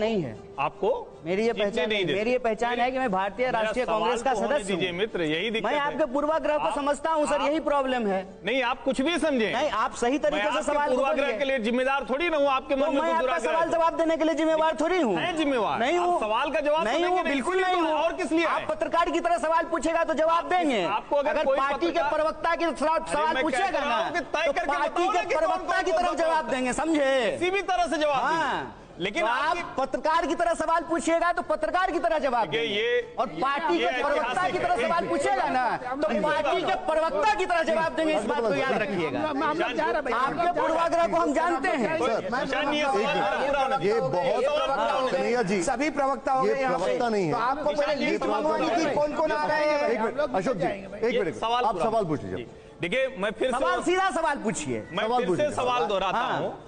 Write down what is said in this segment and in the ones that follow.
नहीं है आपको। मेरी ये पहचान नहीं, मेरी ये पहचान है कि मैं भारतीय राष्ट्रीय कांग्रेस का सदस्य हूँ मित्र, यही दिक्कत मैं आपके पूर्वाग्रह को समझता हूँ सर, यही प्रॉब्लम है। नहीं, आप कुछ भी समझे नहीं, आप सही तरीके से सवाल पूर्वाग्रह के लिए जिम्मेदार थोड़ी ना हूँ। आपके मन में मैं आपका सवाल जवाब देने के लिए जिम्मेवार थोड़ी हूँ। जिम्मेवार नहीं हूँ, सवाल का जवाब नहीं हूँ, बिल्कुल नहीं हूँ। और किस लिए? आप पत्रकार की तरह सवाल पूछेगा तो जवाब देंगे। आपको अगर पार्टी के प्रवक्ता की सवाल पूछेगा ना तो पार्टी के प्रवक्ता की तरफ जवाब देंगे, समझे? किसी भी तरह से जवाब। हाँ, लेकिन आप पत्रकार की तरह सवाल पूछिएगा तो पत्रकार की तरह जवाब देंगे। ये और पार्टी के प्रवक्ता की तरह सवाल पूछेगा ना तो पार्टी के प्रवक्ता की तरह जवाब देंगे। इस बात को याद रखिएगा। आपके पूर्वाग्रह को हम जानते हैं। ये बहुत कन्हैया जी, सभी प्रवक्ता हो गए, प्रवक्ता नहीं है। आपको पहले लिस्ट मंगवानी थी कौन कौन आ रहे हैं। अशोक जी एक मिनट, आप सवाल पूछ लीजिए। देखिए, मैं फिर सवाल सीधा सवाल पूछिए। मैं फिर से सवाल दोहराता हूँ।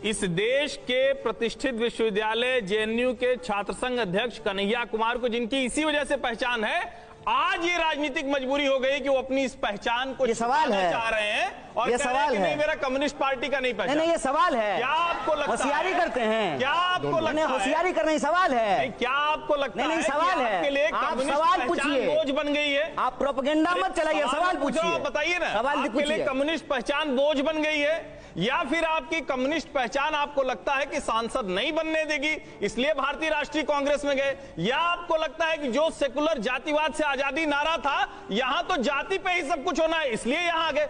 इस देश के प्रतिष्ठित विश्वविद्यालय जेएनयू के छात्र संघ अध्यक्ष कन्हैया कुमार को, जिनकी इसी वजह से पहचान है, आज ये राजनीतिक मजबूरी हो गई कि वो अपनी इस पहचान को चाह रहे हैं और ये सवाल है, नहीं मेरा कम्युनिस्ट पार्टी का नहीं पहचान। नहीं, ये सवाल है। क्या आपको लगता है होशियारी करते हैं? क्या आपको लगता है होशियारी करना ही सवाल है? क्या आपको लगता है? नहीं, सवाल है। आपके लिए आप सवाल पूछिए, बोझ बन गई है? आप प्रोपेगेंडा मत चलाइए, सवाल पूछिए। बताइए ना, सवाल आपके लिए कम्युनिस्ट पहचान बोझ बन गई है या फिर आपकी कम्युनिस्ट पहचान आपको लगता है कि सांसद नहीं बनने देगी इसलिए भारतीय राष्ट्रीय कांग्रेस में गए, या आपको लगता है कि जो सेकुलर जातिवाद से आजादी नारा था, यहां तो जाति पे ही सब कुछ होना है इसलिए यहां आ गए?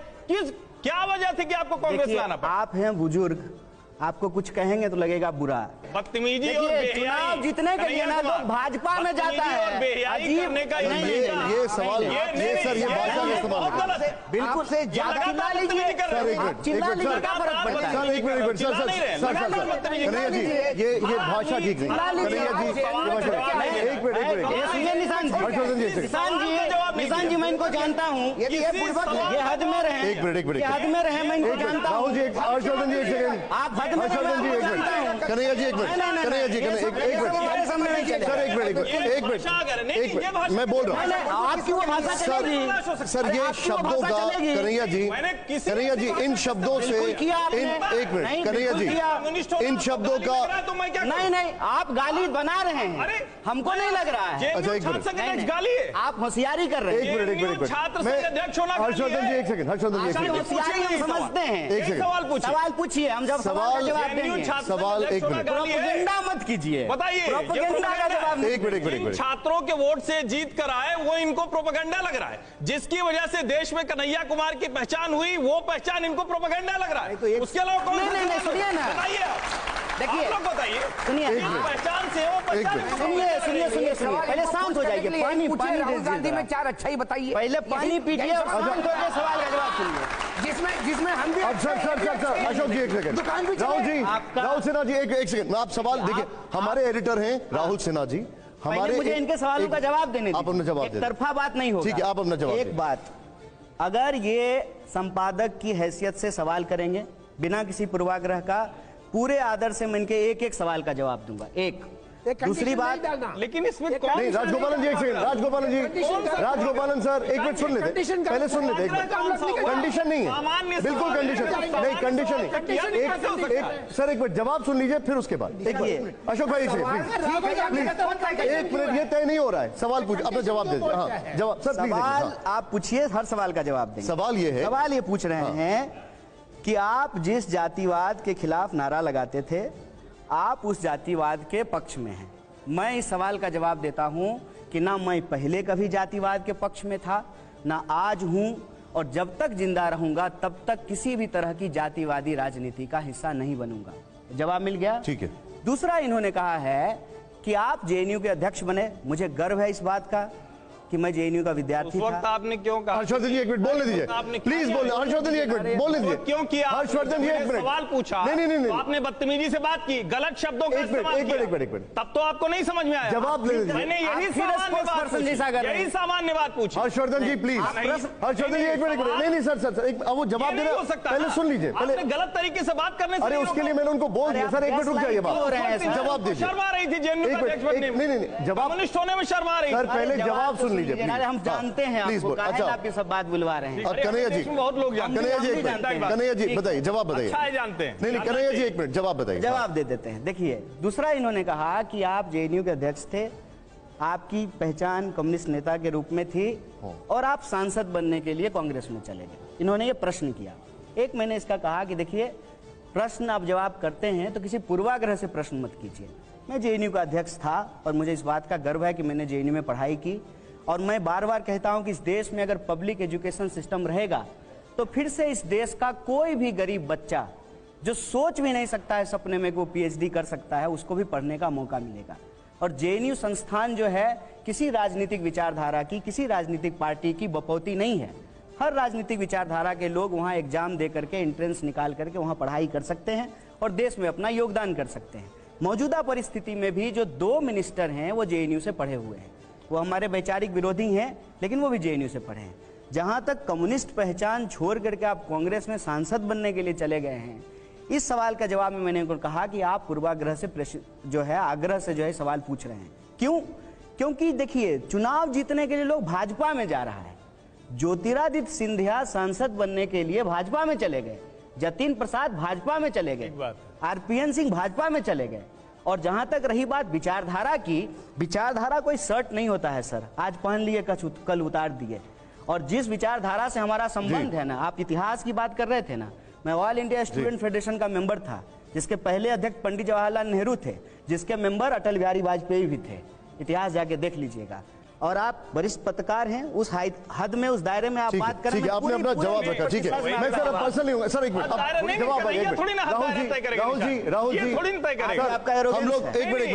क्या वजह थी कि आपको कांग्रेस लाना पड़ा? आप हैं बुजुर्ग, आपको कुछ कहेंगे तो लगेगा बुरा। बदतमीजी और बेहयाई, चुनाव जीतने के लिए ना लोग भाजपा में जाता है। करने का ये सवाल, ये सर, ये भाषा का इस्तेमाल बिल्कुल से ज्यादा चिल्ला लीजिए। चिल्ला लीजिए, क्या फर्क पड़ता है? सर एक मिनट, सर कन्हैया जी, ये भाषा ठीक नहीं। कन्हैया जी एक मिनट, निशान जी, मैं इनको जानता हूँ, ये हद में रहे, एक मिनट, हद में रहे, मैं इनको जानता हूँ। राहुल जी, हर्षवर्धन जी एक सेकंड, आप हद में हर्षवर्धन जी एक मिनट, कन्हैया जी एक मिनट, कन्हैया जी एक मिनट, सर एक मिनट, मैं बोल रहा हूँ। आपकी वो भाषा चलेगी सर, ये शब्दों का, कन्हैया जी इन शब्दों से, एक मिनट कन्हैया जी, इन शब्दों का नहीं, आप गाली बना रहे हैं, हमको नहीं लग रहा है। अच्छा एक मिनट, गाली है, आप होशियारी कर रहे हैं। एक मिनट, हर्षवर्धन जी एक सेकंड, हर्षवर्धन जी एक सेकंड, होशियारी हम समझते हैं। एक सेकंड, सवाल पूछिए, हम जब सवाल का जवाब देंगे। सवाल एक मिनट, प्रोपेगेंडा मत कीजिए, बताइए प्रोपेगेंडा का जवाब। एक मिनट, छात्रों के वोट से जीत कर आए वो इनको प्रोपेगेंडा लग रहा है, जिसकी वजह से देश में कन्हैया कुमार की पहचान हुई, वो पहचान इनको प्रोपेगेंडा लग रहा है। उसके अलावा कौन? नहीं, सुनिए ना, बताइए आप, देखिए, बताइए, सुनिए, पहचान से वो सुनिए, पहले शांत हो जाइए। पानी राहुल गांधी में 4 अच्छाई बताइए। पहले पानी पीजिए और शांत होकर सवाल का जवाब सुनिए। जिसमें हम भी सर अशोक जी एक सेकंड, राहुल सिन्हा जी एक सेकंड, आप सवाल देखिए, हमारे एडिटर हैं राहुल सिन्हा जी, हमारे, मुझे इनके सवालों का जवाब देने दीजिए। आप अपना जवाब एक तरफा बात नहीं होगा, ठीक है, आप अपना जवाब। एक बात, अगर ये संपादक की हैसियत से सवाल करेंगे बिना किसी पूर्वाग्रह का, पूरे आदर से मैं इनके एक सवाल का जवाब दूंगा। एक दूसरी बात, लेकिन इसमें नहीं, राजगोपालन जी एक सेकंड, राजगोपालन सर एक मिनट सुन लेते, पहले सुन लेते। कंडीशन नहीं है, बिल्कुल कंडीशन नहीं, कंडीशन नहीं, एक सर एक मिनट जवाब सुन लीजिए, फिर उसके बाद देखिए अशोक भाई से प्लीज एक मिनट, ये तय नहीं हो रहा है, सवाल पूछ, अपना जवाब दे दीजिए। हाँ जवाब सर, सवाल आप पूछिए, हर सवाल का जवाब देंगे। सवाल ये है, सवाल ये पूछ रहे हैं कि आप जिस जातिवाद के खिलाफ नारा लगाते थे, आप उस जातिवाद के पक्ष में हैं। मैं इस सवाल का जवाब देता हूं कि ना मैं पहले कभी जातिवाद के पक्ष में था, ना आज हूं, और जब तक जिंदा रहूंगा तब तक किसी भी तरह की जातिवादी राजनीति का हिस्सा नहीं बनूंगा। जवाब मिल गया? ठीक है। दूसरा, इन्होंने कहा है कि आप जेएनयू के अध्यक्ष बने, मुझे गर्व है इस बात का कि मैं जेएनयू का विद्यार्थी था। आपने क्यों कहा? हर्षवर्धन जी एक मिनट बोलने दीजिए, प्लीज बोलने, हर्षवर्धन जी एक मिनट बोलने दीजिए। क्यों किया? हर्षवर्धन जी एक मिनट, सवाल पूछा, नहीं, तो आपने बदतमीजी से बात की, गलत शब्दों का इस्तेमाल किया, एक मिनट, तब तो आपको नहीं समझ में आया। जवाब ले लीजिए, मैंने यही सामान्य बात पूछी। हर्षवर्धन जी प्लीज, हर्षवर्धन जी एक मिनट, नहीं सर अब वो जवाब देना हो सकता है, पहले सुन लीजिए, पहले गलत तरीके से बात करने से, अरे उसके लिए मैंने उनको बोल दिया। सर एक मिनट रुक जाइए, जवाब दीजिए। शर्मा रही थी जेएनयू का अध्यक्ष बनने में, नहीं जवाब कम्युनिस्ट होने में शर्मा रही। सर पहले जवाब सुन सुन लीजिए अरे हम जानते हैं आपको, काहे आप ये सब बात बुलवा रहे हैं। कन्हैया जी, बहुत लोग जानते हैं। कन्हैया जी एक मिनट, कन्हैया जी बताइए, जवाब बताइए। अच्छा है, जानते हैं। नहीं कन्हैया जी एक मिनट जवाब बताइए। जवाब दे देते हैं। देखिए, दूसरा इन्होंने कहा कि आप जेएनयू के अध्यक्ष थे, आपकी पहचान कम्युनिस्ट नेता के रूप में थी और आप सांसद बनने के लिए कांग्रेस में चले गए। इन्होंने ये प्रश्न किया। एक मैंने इसका कहा कि देखिए, प्रश्न आप जवाब करते हैं तो किसी पूर्वाग्रह से प्रश्न मत कीजिए। मैं जेएनयू का अध्यक्ष था और मुझे इस बात का गर्व है कि मैंने जेएनयू में पढ़ाई की, और मैं बार बार कहता हूं कि इस देश में अगर पब्लिक एजुकेशन सिस्टम रहेगा तो फिर से इस देश का कोई भी गरीब बच्चा जो सोच भी नहीं सकता है सपने में कि वो पीएचडी कर सकता है, उसको भी पढ़ने का मौका मिलेगा। और जेएनयू संस्थान जो है किसी राजनीतिक विचारधारा की, किसी राजनीतिक पार्टी की बपौती नहीं है। हर राजनीतिक विचारधारा के लोग वहाँ एग्जाम दे करके, एंट्रेंस निकाल करके वहाँ पढ़ाई कर सकते हैं और देश में अपना योगदान कर सकते हैं। मौजूदा परिस्थिति में भी जो 2 मिनिस्टर हैं वो जेएनयू से पढ़े हुए हैं। वो हमारे वैचारिक विरोधी हैं, लेकिन वो भी जेएनयू से पढ़े हैं। जहाँ तक कम्युनिस्ट पहचान छोड़ करके आप कांग्रेस में सांसद बनने के लिए चले गए हैं, इस सवाल का जवाब में मैंने उनको कहा कि आप पूर्वाग्रह से जो है, आग्रह से जो है सवाल पूछ रहे हैं। क्यों? क्योंकि देखिए, चुनाव जीतने के लिए लोग भाजपा में जा रहा है। ज्योतिरादित्य सिंधिया सांसद बनने के लिए भाजपा में चले गए, जतिन प्रसाद भाजपा में चले गए, आरपीएन सिंह भाजपा में चले गए। और जहां तक रही बात विचारधारा की, विचारधारा कोई शर्ट नहीं होता है सर, आज पहन लिए कल उतार दिए। और जिस विचारधारा से हमारा संबंध है ना, आप इतिहास की बात कर रहे थे ना, मैं ऑल इंडिया स्टूडेंट फेडरेशन का मेंबर था, जिसके पहले अध्यक्ष पंडित जवाहरलाल नेहरू थे, जिसके मेंबर अटल बिहारी वाजपेयी भी थे। इतिहास जाके देख लीजिएगा। और आप वरिष्ठ पत्रकार हैं, उस हद में, उस दायरे में आप बात करें। ठीक है, आपने अपना जवाब रखा, ठीक है। मैं सर पर्सनल नहीं हूँ सर, एक मिनट जवाब राहुल जी हम लोग एक मिनट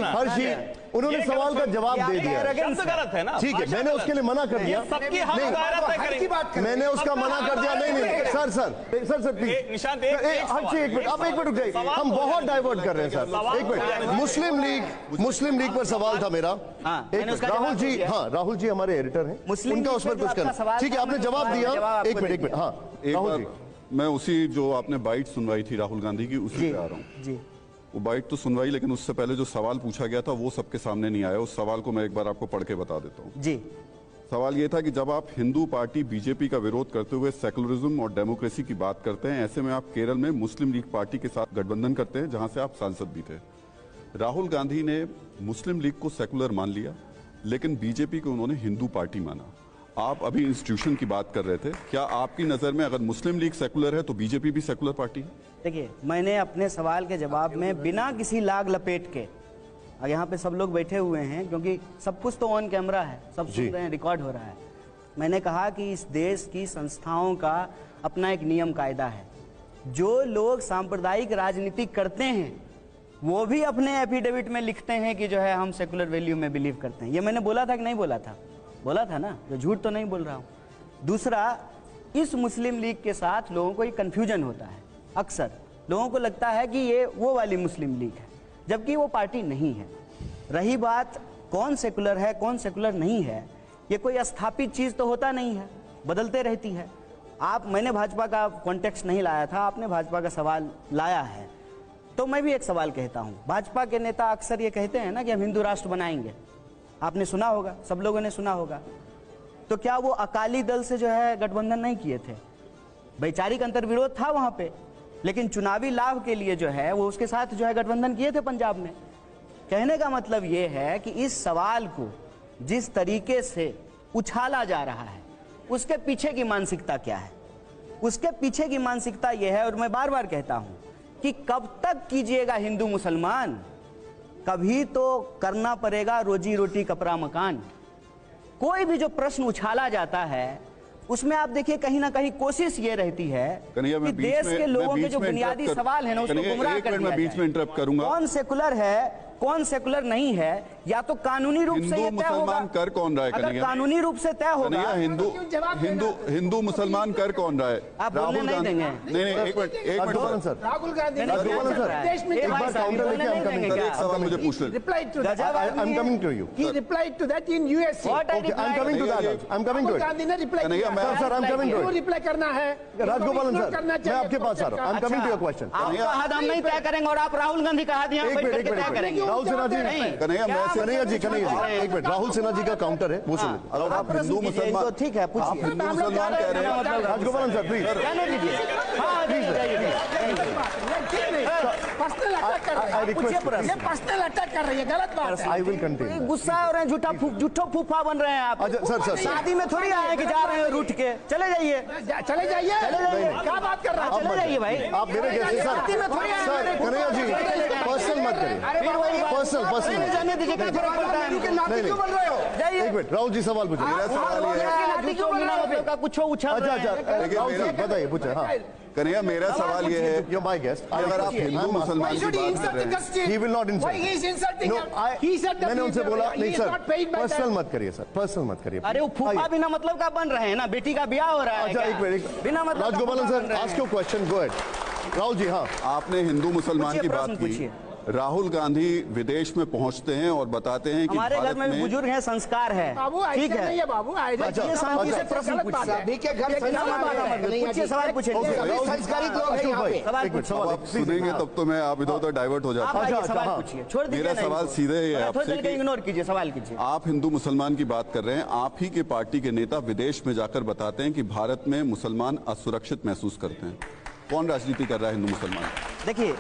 हर्षी उन्होंने सवाल का जवाब दे दिया, गलत है ना। ठीक है, मैंने उसके लिए मना कर दिया, मैंने उसका मना कर दिया। नहीं सर प्लीज निशांत, हर्षी एक मिनट, आप एक मिनट रुक जाइए, हम बहुत डाइवर्ट कर रहे हैं सर। एक मिनट, मुस्लिम लीग पर सवाल था मेरा। राहुल जी, हाँ राहुल जी हमारे एडिटर हैं, उनका उस पर कुछ करना। ठीक है, आपने जवाब दिया। एक मिनट, हाँ राहुल जी, मैं उसी जो आपने बाइट सुनवाई थी राहुल गांधी की, उसी पे आ रहा हूँ जी। वो बाइट तो सुनवाई, लेकिन उससे पहले जो सवाल पूछा गया था वो सबके सामने नहीं आया। उस सवाल को मैं एक बार आपको पढ़ के बता देता हूँ जी। सवाल ये था कि जब आप हिंदू पार्टी बीजेपी का विरोध करते हुए सेकुलरिज्म और डेमोक्रेसी की बात करते हैं, ऐसे में आप केरल में मुस्लिम लीग पार्टी के साथ गठबंधन करते हैं, जहां से आप सांसद भी थे। राहुल गांधी ने मुस्लिम लीग को सेकुलर मान लिया, लेकिन बीजेपी को उन्होंने हिंदू पार्टी माना। आप अभी इंस्टीट्यूशन की बात कर रहे थे, क्या आपकी नजर में अगर मुस्लिम लीग सेकुलर है तो बीजेपी भी सेकुलर पार्टी है? देखिए, मैंने अपने सवाल के जवाब में बिना किसी लाग लपेट के, यहाँ पे सब लोग बैठे हुए हैं क्योंकि सब कुछ तो ऑन कैमरा है, सब सुन रहे हैं, रिकॉर्ड हो रहा है। मैंने कहा कि इस देश की संस्थाओं का अपना एक नियम कायदा है। जो लोग सांप्रदायिक राजनीति करते हैं वो भी अपने एफिडेविट में लिखते हैं कि जो है हम सेकुलर वैल्यू में बिलीव करते हैं। ये मैंने बोला था कि नहीं बोला था? बोला था ना, जो झूठ तो नहीं बोल रहा हूँ। दूसरा, इस मुस्लिम लीग के साथ लोगों को एक कन्फ्यूजन होता है। अक्सर लोगों को लगता है कि ये वो वाली मुस्लिम लीग है, जबकि वो पार्टी नहीं है। रही बात कौन सेकुलर है कौन सेकुलर नहीं है, ये कोई स्थापित चीज तो होता नहीं है, बदलते रहती है। मैंने भाजपा का कॉन्टेक्स्ट नहीं लाया था, आपने भाजपा का सवाल लाया है, तो मैं भी एक सवाल कहता हूं। भाजपा के नेता अक्सर ये कहते हैं ना कि हम हिंदू राष्ट्र बनाएंगे, आपने सुना होगा, सब लोगों ने सुना होगा। तो क्या वो अकाली दल से जो है गठबंधन नहीं किए थे? वैचारिक अंतर्विरोध था वहां पे, लेकिन चुनावी लाभ के लिए जो है वो उसके साथ जो है गठबंधन किए थे पंजाब में। कहने का मतलब ये है कि इस सवाल को जिस तरीके से उछाला जा रहा है उसके पीछे की मानसिकता क्या है? उसके पीछे की मानसिकता यह है, और मैं बार बार कहता हूं कि कब तक कीजिएगा हिंदू मुसलमान, कभी तो करना पड़ेगा रोजी रोटी कपड़ा मकान। कोई भी जो प्रश्न उछाला जाता है उसमें आप देखिए कहीं ना कहीं कोशिश ये रहती है कि देश के लोगों के जो बुनियादी सवाल है ना उसको गुमराह कर दिया बीच में इंटरप्ट करूंगा। कौन सेकुलर है कौन सेकुलर नहीं है, या तो कानूनी रूप से ये तय होगा। कर कौन रहा है? अगर कानूनी रूप से तय होगा, हिंदू मुसलमान कर कौन रहा है? आप बोलने नहीं देंगे। नहीं एक मिनट सर, राहुल गांधी ने देश में एक बार काउंटर लेके हम कमिंग एक सवाल मुझे पूछ ले। replied to that. I'm coming to you. He replied to that in USA. Okay, I'm coming to that. I'm coming to it. Gandhi ने रिप्लाई किया। सर I'm coming to क्यों it. रिप्लाई करना है? राजगोपालन सर, मैं आपके पास आ रहा हूँ। I'm coming to your question. आपका हद हम नहीं तय करेंगे और आप राहुल गांधी का हद यहाँ बैठ करके तय करेंगे। राहुल सिन्हा जी, कन्हैया जी, एक मिनट, राहुल सिन्हा जी का काउंटर है, वो सुनिए। अगर आप हिंदू मुसलमान, ठीक है, पूछिए। आप हिंदू मुसलमान कह रहे हैं, Rajagopalan sir please, personal attack कर रहे हैं, ये पर्सनल अटैक कर रही है, गलत बात है। I will continue. गुस्सा हो रहे हैं, झूठो फूफा बन रहे हैं आप। अच्छा सर, शादी में थोड़ी आए कि जा रहे हैं रूठ के, चले जाइए, चले जाइए, क्या बात कर रहा है? चले जाइए भाई। आप मेरे जैसे शादी में थोड़ी सर, कन्हैया जी पर्सनल मत करिए, पर्सनल जाने दीजिए, क्या फर्क पड़ता है? नहीं, क्यों बन रहे हो? जाइए। एक मिनट, राहुल जी सवाल पूछिए। मेरा सवाल ये है, कुछ उछल रहे हैं। राहुल जी बताइए, पूछे। हाँ कन्हैया, मेरा सवाल ये है, You're my guest. अगर आप हिंदू मुसलमान की बात कर रहे हैं, He will not insult. Why he is insulting No, him? He said that मैंने उनसे बोला he नहीं is sir, not paid by personal that. मत करिए सर, पर्सनल मत करिए। अरे वो फूफा बिना मतलब का बन रहे हैं ना, बेटी का ब्याह हो रहा है। अच्छा क्या? एक मिनट, बिना मतलब का राजगोपालन फूफा सर, बन रहे आस्क हैं। Your question, go ahead. Rahul ji, हाँ आपने हिंदू मुसलमान पूछिए, की बात प्रश्न की। पूछिए। राहुल गांधी विदेश में पहुंचते हैं और बताते हैं कि हमारे घर भारत में भी बुजुर्ग हैं, संस्कार है, बाबू ठीक ऐसे नहीं है। है बाबू, अच्छा, ये शांति से प्रश्न पूछिए। अभी के घर पूछिए, सवाल पूछिए। संस्कारित लोग हैं यहाँ पे। सवाल एक मिनट, पूछिए। सवाल आप सुनेंगे तब तो मैं आप इधर उधर डाइवर्ट हो जाता आप हूं। आइए, अच्छा, सवाल हाँ। पूछिए, छोड़ दीजिए। मेरा नहीं, सवाल सीधे ही है थोड़ी आपसे देर के कि इग्नोर कीजिए, सवाल कीजिए। आप हिंदू मुसलमान की बात कर रहे हैं, आप ही के पार्टी के नेता विदेश में जाकर बताते हैं कि भारत में मुसलमान असुरक्षित महसूस करते हैं। कौन राजनीति कर रहा है हिंदू मुसलमान? देखिए,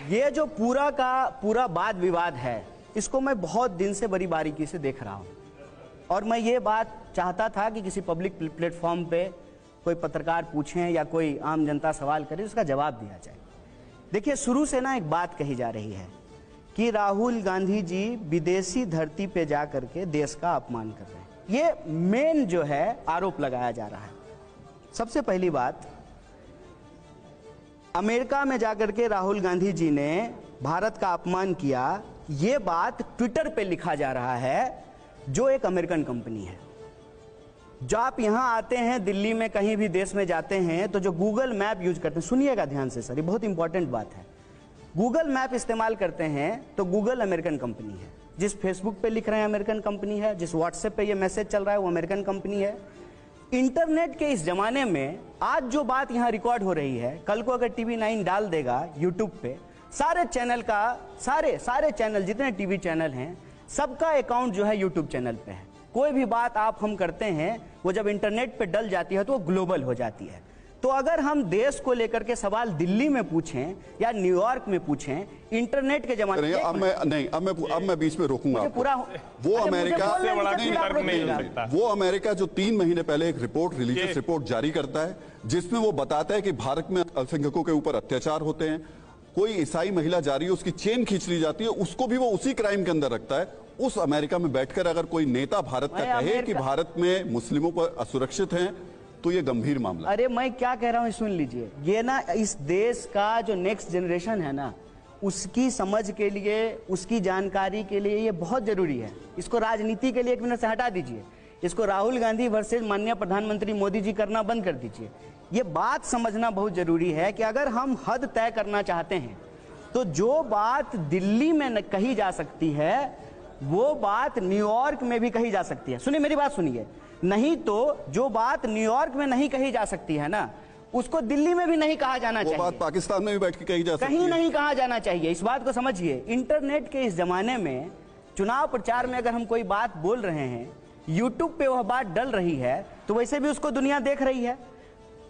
ये जो पूरा का पूरा वाद विवाद है, इसको मैं बहुत दिन से बड़ी बारीकी से देख रहा हूं, और मैं ये बात चाहता था कि किसी पब्लिक प्लेटफॉर्म पे कोई पत्रकार पूछें या कोई आम जनता सवाल करे, उसका जवाब दिया जाए। देखिए, शुरू से ना एक बात कही जा रही है कि राहुल गांधी जी विदेशी धरती पे जा करके देश का अपमान कर रहे हैं। ये मेन जो है आरोप लगाया जा रहा है। सबसे पहली बात, अमेरिका में जाकर के राहुल गांधी जी ने भारत का अपमान किया, ये बात ट्विटर पे लिखा जा रहा है, जो एक अमेरिकन कंपनी है। जो आप यहां आते हैं, दिल्ली में कहीं भी देश में जाते हैं, तो जो गूगल मैप यूज करते हैं, सुनिएगा ध्यान से सर, ये बहुत इंपॉर्टेंट बात है। गूगल मैप इस्तेमाल करते हैं तो गूगल अमेरिकन कंपनी है। जिस फेसबुक पे लिख रहे हैं अमेरिकन कंपनी है, जिस व्हाट्सएप पे ये मैसेज चल रहा है वो अमेरिकन कंपनी है। इंटरनेट के इस जमाने में आज जो बात यहां रिकॉर्ड हो रही है, कल को अगर टीवी 9 डाल देगा यूट्यूब पे, सारे चैनल का सारे चैनल, जितने टीवी चैनल हैं, सबका अकाउंट जो है यूट्यूब चैनल पे है। कोई भी बात आप हम करते हैं, वो जब इंटरनेट पे डल जाती है तो वो ग्लोबल हो जाती है। तो अगर हम देश को लेकर के सवाल दिल्ली में पूछें या न्यूयॉर्क में पूछें, इंटरनेट के जमाने में, अब मैं बीच में रोकूंगा आपको। पूरा वो अमेरिका वो अमेरिका जो 3 महीने पहले एक रिपोर्ट, रिलीजियस रिपोर्ट जारी करता है, जिसमें वो बताता है कि भारत में अल्पसंख्यकों के ऊपर अत्याचार होते हैं। कोई ईसाई महिला जा रही है, उसकी चेन खींच ली जाती है, उसको भी वो उसी क्राइम के अंदर रखता है। उस अमेरिका में बैठकर अगर कोई नेता भारत का कहे कि भारत में मुस्लिमों पर असुरक्षित हैं, तो ये गंभीर मामला। अरे मैं क्या कह रहा हूं सुन लीजिए। ये ना इस देश का जो नेक्स्ट जनरेशन है ना, उसकी समझ के लिए, उसकी जानकारी के लिए ये बहुत जरूरी है। इसको राजनीति के लिए एक मिनट से हटा दीजिए, इसको राहुल गांधी वर्सेस माननीय प्रधानमंत्री मोदी जी करना बंद कर दीजिए। ये बात समझना बहुत जरूरी है कि अगर हम हद तय करना चाहते हैं, तो जो बात दिल्ली में कही जा सकती है, वो बात न्यूयॉर्क में भी कही जा सकती है। सुनिए, मेरी बात सुनिए। नहीं तो जो बात न्यूयॉर्क में नहीं कही जा सकती है ना, उसको दिल्ली में भी नहीं कहा जाना चाहिए। वो बात पाकिस्तान में भी बैठ के कही जा सकती है, कहीं नहीं कहा जाना चाहिए। इस बात को समझिए। इंटरनेट के इस जमाने में चुनाव प्रचार में अगर हम कोई बात बोल रहे हैं, यूट्यूब पे वह बात डल रही है, तो वैसे भी उसको दुनिया देख रही है।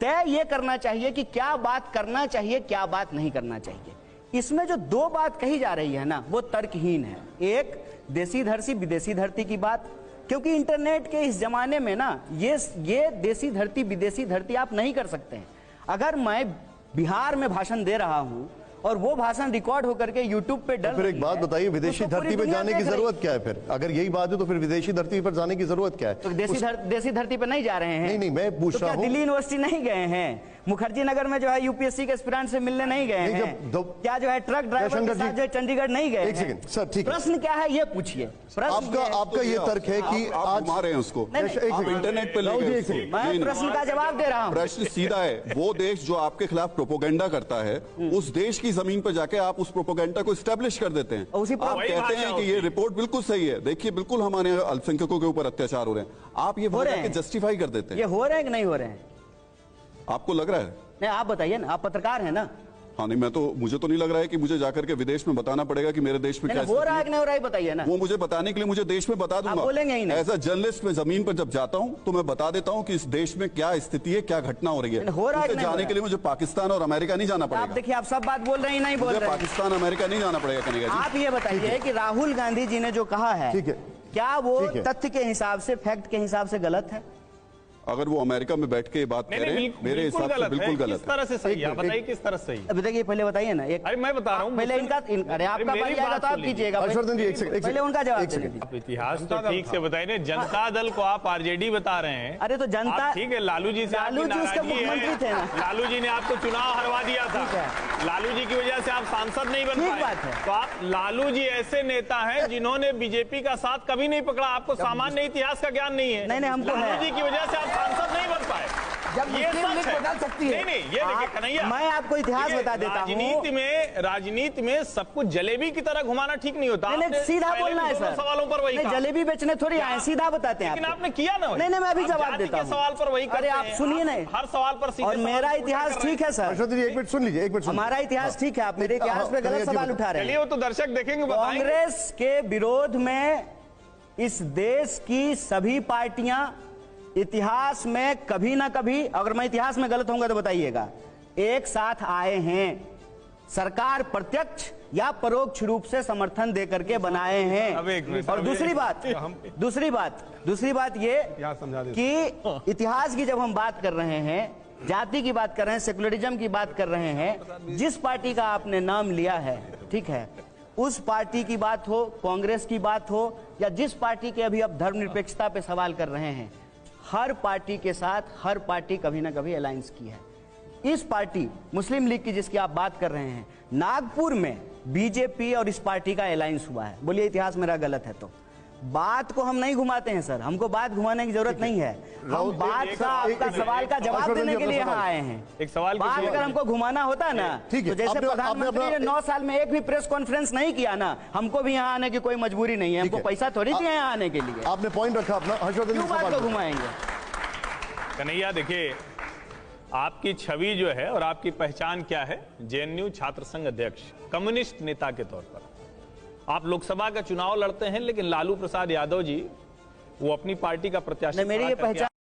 तय ये करना चाहिए कि क्या बात करना चाहिए, क्या बात नहीं करना चाहिए। इसमें जो 2 बात कही जा रही है ना, वो तर्कहीन है। एक, देसी धरती विदेशी धरती की बात, क्योंकि इंटरनेट के इस जमाने में ना ये देसी धरती विदेशी धरती आप नहीं कर सकते हैं। अगर मैं बिहार में भाषण दे रहा हूं और वो भाषण रिकॉर्ड होकर के यूट्यूब पे डल, फिर एक बात बताइए, विदेशी धरती पे जाने की जरूरत क्या है? फिर अगर यही बात है तो फिर विदेशी धरती पर जाने की जरूरत क्या है? तो देसी धरती पे नहीं जा रहे हैं। नहीं, मैं पूछ रहा हूं, दिल्ली यूनिवर्सिटी नहीं गए हैं, मुखर्जी नगर में जो है यूपीएससी के एस्पिरेंट से मिलने नहीं गए हैं, क्या जो है ट्रक ड्राइवर के साथ जो चंडीगढ़ नहीं गए? एक सेकंड सर, ठीक है। प्रश्न क्या है ये पूछिए। आपका ये तर्क है कि आज मारे हैं उसको, आप इंटरनेट पे ले गए। मैं प्रश्न का जवाब दे रहा हूं। प्रश्न सीधा है। वो देश जो आपके खिलाफ प्रोपोगेंडा करता है, उस देश की जमीन पर जाके आप उस प्रोपोगेंडा को एस्टेब्लिश कर देते हैं। आप कहते हैं कि ये रिपोर्ट बिल्कुल सही है, देखिए बिल्कुल हमारे अल्पसंख्यकों के ऊपर अत्याचार हो रहे हैं, आप ये जस्टिफाई कर देते हैं। ये हो रहे हैं कि नहीं हो रहे हैं? आपको लग रहा है? नहीं, आप बताइए ना, आप पत्रकार हैं ना, हाँ नहीं, मुझे तो नहीं लग रहा है कि मुझे जाकर के विदेश में बताना पड़ेगा कि मेरे देश में क्या हो रहा है कि नहीं हो रहा है बताइए ना। वो मुझे बताने के लिए मुझे देश में बता दूंगा, बोलेंगे ही नहीं। एज अ जर्नलिस्ट में जमीन पर जब जाता हूं तो मैं बता देता हूं कि इस देश में क्या स्थिति है, क्या घटना हो रही है। हो रहा है जाने के लिए मुझे पाकिस्तान और अमेरिका नहीं जाना पड़ेगा। आप देखिए, आप सब बात बोल रहे हैं, नहीं बोल रहे। पाकिस्तान अमेरिका नहीं जाना पड़ेगा कन्हैया जी। आप ये बताइए कि राहुल गांधी जी ने जो कहा है, क्या वो तथ्य के हिसाब से, फैक्ट के हिसाब से गलत है? अगर वो अमेरिका में बैठ के ये बात करें, मेरे हिसाब से बिल्कुल गलत है। किस तरह से सही है बताइए, किस तरह से सही है? अभी देखिए, पहले बताइए ना। अरे मैं बता रहा हूँ, पहले इनका अरे आपका बारी आएगा तो आप कीजिएगा। हर्षवर्धन जी एक सेकंड, पहले उनका जवाब दीजिए। इतिहास तो ठीक से बताइए। जनता दल को आप आरजेडी बता रहे हैं। अरे तो जनता, ठीक है, लालू जी से लालू जी उसके मुख्यमंत्री थे ना। लालू जी ने आपको चुनाव हरवा दिया था, लालू जी की वजह से आप सांसद नहीं बन पाए। तो आप, लालू जी ऐसे नेता हैं जिन्होंने बीजेपी का साथ कभी नहीं पकड़ा। आपको सामान्य इतिहास का ज्ञान नहीं है। नहीं, हमको लालू जी की वजह से आप सांसद नहीं बन पाए। जब ये बदल सकती है। नहीं, ये देखिए कन्हैया, मैं आपको इतिहास बता देता हूँ। राजनीति में सब कुछ जलेबी की तरह घुमाना ठीक नहीं होता। नहीं, सीधा बोलना है सर। सवालों पर वही जलेबी बेचने थोड़ी आए, सीधा बताते हैं। लेकिन आपने किया ना। नहीं, मैं अभी जवाब देता हूँ। सवाल पर वही। अरे आप सुनिए ना, हर सवाल पर। और मेरा इतिहास ठीक है सर। हर्षवर्धन जी एक मिनट सुन लीजिए, एक मिनट। हमारा इतिहास ठीक है, आप मेरे इतिहास पे गलत सवाल उठा रहे हैं। चलिए, वो तो दर्शक देखेंगे। कांग्रेस के विरोध में इस देश की सभी पार्टियां इतिहास में कभी ना कभी, अगर मैं इतिहास में गलत होऊंगा तो बताइएगा, एक साथ आए हैं। सरकार प्रत्यक्ष या परोक्ष रूप से समर्थन दे करके बनाए हैं। और दूसरी बात ये कि इतिहास की जब हम बात कर रहे हैं, जाति की बात कर रहे हैं, सेकुलरिज्म की बात कर रहे हैं, जिस पार्टी का आपने नाम लिया है, ठीक है, उस पार्टी की बात हो, कांग्रेस की बात हो, या जिस पार्टी के अभी आप धर्मनिरपेक्षता पे सवाल कर रहे हैं, हर पार्टी के साथ हर पार्टी कभी ना कभी अलायंस की है। इस पार्टी मुस्लिम लीग की जिसकी आप बात कर रहे हैं, नागपुर में बीजेपी और इस पार्टी का अलायंस हुआ है। बोलिए इतिहास मेरा गलत है तो? बात को हम नहीं घुमाते हैं सर, हमको बात घुमाने की जरूरत नहीं है। हम बात का, आपका सवाल का जवाब देने के लिए यहाँ आए हैं। एक सवाल, बात अगर हमको घुमाना होता ना, तो जैसे प्रधानमंत्री ने 9 साल में एक भी प्रेस कॉन्फ्रेंस नहीं किया ना, हमको भी यहाँ आने की कोई मजबूरी नहीं है। हमको पैसा थोड़ी चाहिए यहाँ आने के लिए। आपने पॉइंट रखा अपना। हर्षवर्धन जी बात को घुमाएंगे? कन्हैया देखिए, आपकी छवि जो है और आपकी पहचान क्या है? जेएनयू छात्र संघ अध्यक्ष, कम्युनिस्ट नेता के तौर पर आप लोकसभा का चुनाव लड़ते हैं, लेकिन लालू प्रसाद यादव जी वो अपनी पार्टी का प्रत्याशी। मेरी ये पहचान